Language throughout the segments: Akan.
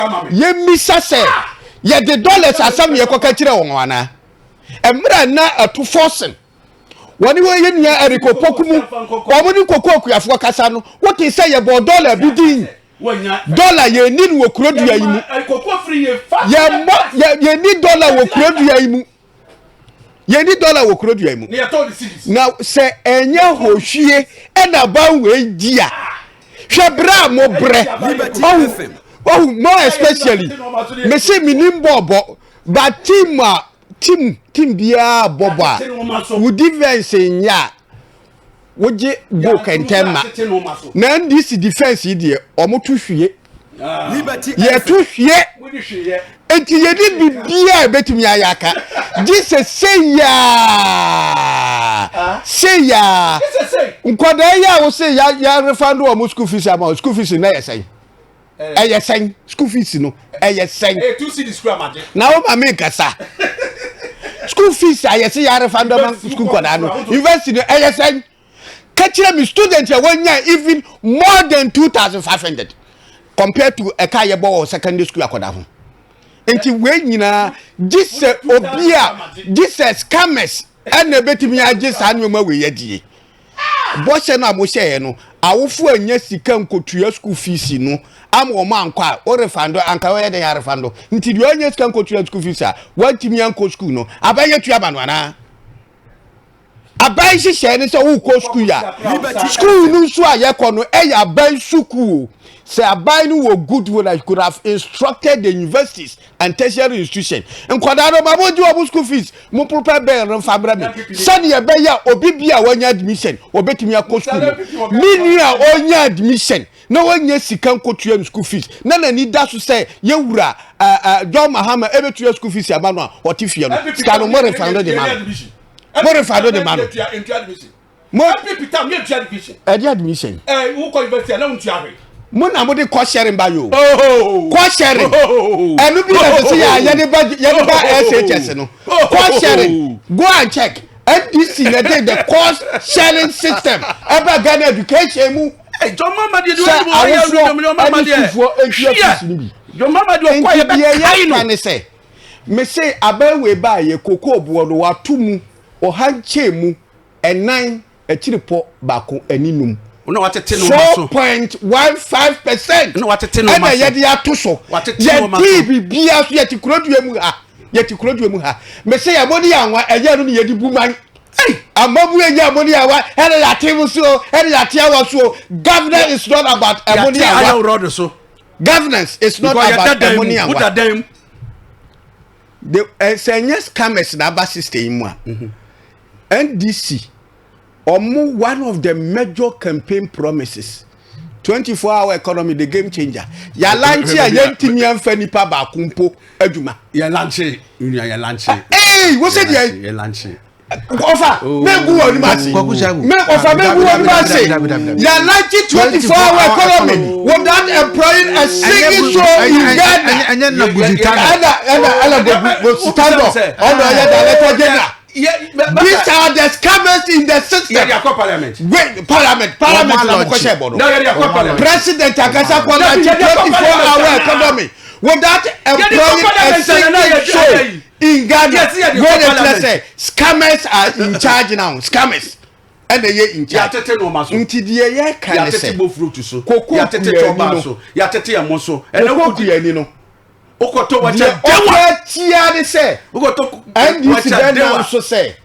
ye misa se ye the dollars asam ye koka kire won wana emra na atu forcing woni we ye nua eriko pokumu omuni kokoku yafo kasa no what is say ye bo dollar bi din dollar ye ni wo kurodua yi mu ye ni dollar wo kurodua yi mu ye ni dollar wo kurodua yi mu now se enye hohwie e na ban we dia hwe bra mo bre oh more especially me say minim bobo but team bia bobo wo defense nya woje go kentema na this defense dey omoto hwie ye to hwie enti ye di bibia betumi ayaka this say ya nkoda ya wo say ya refund o school fees ama school fees na yesen yesen school fees no yesen to see the school amade na o ma me kasa school fees ayese ya refund o school koda no university no yesen catch me student ya wanya even more than 2,500 compared to a kayebo secondary school akoda ho enti we nyina this obia this scammers and betimi age sanwema we yedie bo se na mo hye no awofo anya sika nkotua school fees no am o man kwa o refando anka we den ya refando nti de anya sika nkotua school fees a watimi anko school no abaye tuaba no ana abai hye ne se wo ko school ya school nu so aye no e ya ban school say abai no wo good when I could have instructed the universities and tertiary institutions nkoda no maboji obu school fees mo prepare be ran fabra me sani e be ya obi bia wanya admission obetimi akọ school mini a onya admission na wanya sika nkotua school fees na ni da so say yewura John Mahama ebetua school fees aba no a otifie no sika no mo refund de man mo refund de man mo pipita me admission admission who call university na untua we muna mo de ko sharing ba yo ko sharing enu bi na say ya ne ba SHS no ko sharing go and check NDC na the cost sharing system eba Ghana education mu John Mama dey do John Mama dey kwa ye be kai no say me say abawe ba ye koko obo no watumu o hanche mu enan akiripo bako aninum no watete no maso 4.15% no watete no maso e ye de atoso watete no maso ye bibia so ye tikurodua mu ha me say amodi anwa eje no ye di buman amabu enya amodi anwa ere ya tewu so ere ya tiawa so governance is not about amodi anwa so governance is not about amodi anwa put them the senior scammers na ba system mu a NDC one of the major campaign promises 24-hour economy the game changer ya lanche yentimi amfa nipa ba kumpo aduma ya lanche what said ya lanche offer megu woni ma si me offer megu woni ma si ya lanche 24-hour economy without employing a single soul in Ghana anya na buditano ala go stand up on ya director general. These are the scammers in the system. Yeah, parliament. Wait, parliament. No, President Akasa Kwala 24-hour economy without employing a single soul in Ghana. Where they say scammers are in charge now. Scammers. And they in charge. Until the year can say. Ya tete choba so. Ya tete amoso. And Okoto wacha tia de say Okoto and this then also say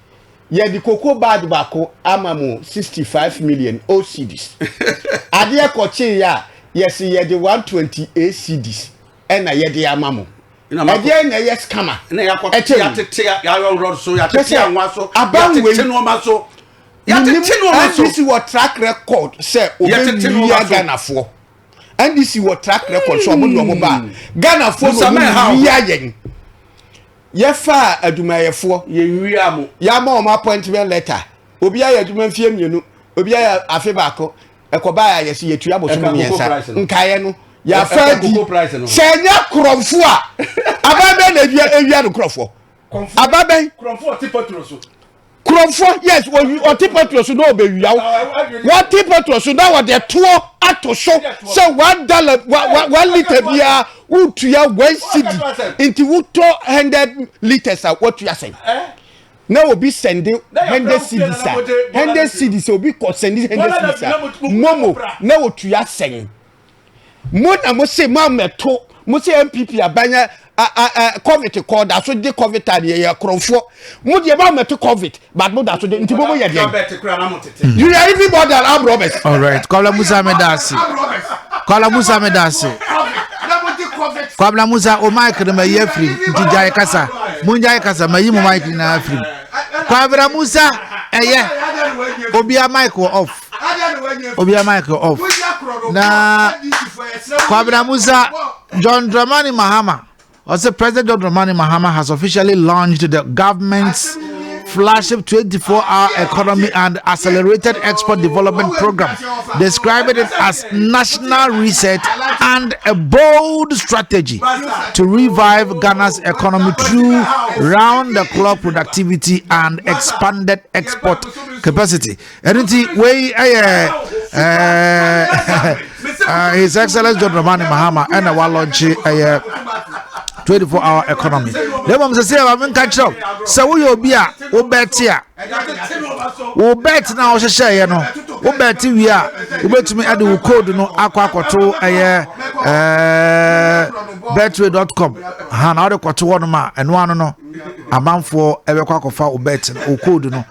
ye the cocoa bad bako amamu 65 million OCDs ade koche ya yes ye the 128 CDs and ye the amamu ade na yes scammer na ya tete ya road so ya tete anwa so ya tete no ma so ya tete no ma so this is what track record say obe ya Ghana for and this is what track record so omo ba Ghana for no wi ayen ye fa adumayefo ye wi amu ya ma o appointment letter obi ya aduma mfie mienu obi ya afi baako ekoba ya yesi yetua bosomo miensa nkaye no ya fa di senya kromfo a ababe na ewia no kromfo ababe kromfo tipotro so kromfo yes o tipotro so no be wia what tipotro so na what the tour ato so $1 1 liter bia utuya 1 cedi into wuto 100 liters what you are saying. Now will be sending 100 cedis. 100 cedis will be sending 100 cedis. Momo, now what you are saying. Mona must say, Mamma, must say MPP, a banner, COVID called, that's what they COVID at the Cronfort. Would you want to COVID, but not that's what the Intibo again. You are everybody that I'm Roberts. All right, call Musah Medasi. Call Musah Medasi. Kwabla Musah o Mike na ye free Tijay kasa munjay kasa mayi mo Mike na free Kwabla Musah obia Mike off na Kwabla Musah John Dramani Mahama also President John Dramani Mahama has officially launched the government's flagship 24-hour economy and accelerated export development program, describing it as national reset and a bold strategy to revive Ghana's economy through round-the-clock productivity and expanded export capacity. His Excellency John Dramani Mahama and our launch 24-hour economy. Let me say, I'm catch up. So we will be a bet here. We bet now, share no. We bet we are. We bet me at the code no aquaquato betway.com. Han other quato one ma and one no. A man for every quack of our bet code no.